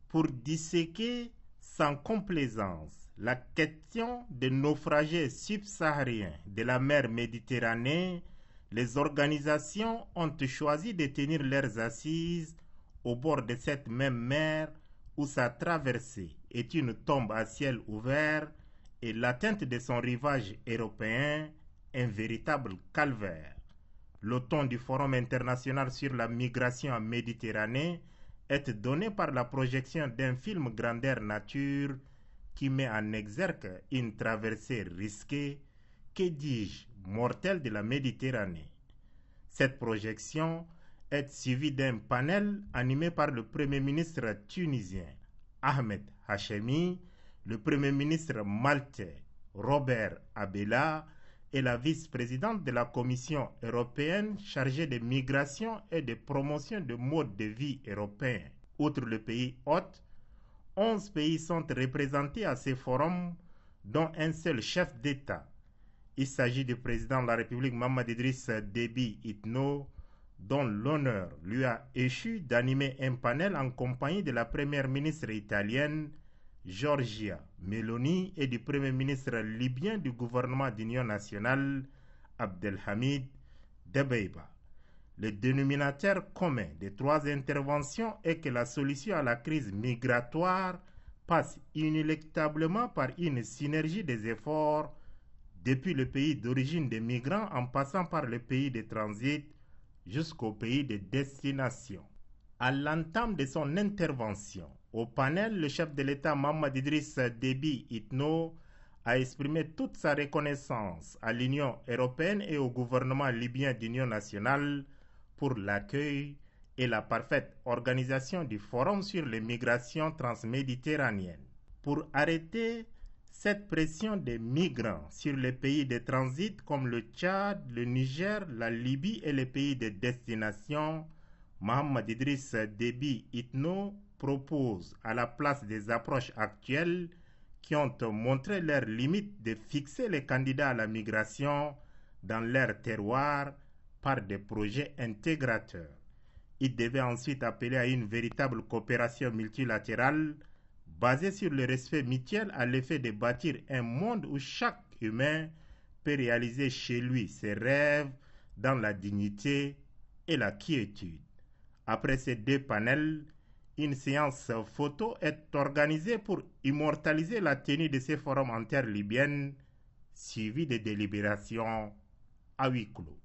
pour disséquer sans complaisance la question des naufragés subsahariens de la mer Méditerranée, les organisations ont choisi de tenir leurs assises au bord de cette même mer où sa traversée est une tombe à ciel ouvert et l'atteinte de son rivage européen un véritable calvaire. Le ton du Forum international sur la migration en Méditerranée est donné par la projection d'un film grandeur nature qui met en exergue une traversée risquée, que dis-je, mortelle de la Méditerranée. Cette projection est suivie d'un panel animé par le Premier ministre tunisien Ahmed Hachemi, le Premier ministre maltais Robert Abela et la vice-présidente de la Commission européenne chargée des migrations et de promotion de modes de vie européens. Outre le pays hôte, 11 pays sont représentés à ces forums, dont un seul chef d'État. Il s'agit du président de la République Mahamadou Idriss Déby Itno, dont l'honneur lui a échu d'animer un panel en compagnie de la première ministre italienne Giorgia Meloni et du premier ministre libyen du gouvernement d'union nationale Abdelhamid Debeiba. Le dénominateur commun des trois interventions est que la solution à la crise migratoire passe inéluctablement par une synergie des efforts depuis le pays d'origine des migrants en passant par le pays de transit jusqu'au pays de destination. À l'entame de son intervention au panel, le chef de l'État Mahamadou Idriss Déby Itno a exprimé toute sa reconnaissance à l'Union européenne et au gouvernement libyen d'union nationale pour l'accueil et la parfaite organisation du Forum sur les migrations transméditerranéennes. Pour arrêter cette pression des migrants sur les pays de transit comme le Tchad, le Niger, la Libye et les pays de destination, Mahamadou Idriss Déby Itno propose, à la place des approches actuelles qui ont montré leurs limites, de fixer les candidats à la migration dans leur terroir par des projets intégrateurs. Il devait ensuite appeler à une véritable coopération multilatérale basée sur le respect mutuel à l'effet de bâtir un monde où chaque humain peut réaliser chez lui ses rêves dans la dignité et la quiétude. Après ces deux panels, une séance photo est organisée pour immortaliser la tenue de ces forums interlibyens, suivis de délibérations à huis clos.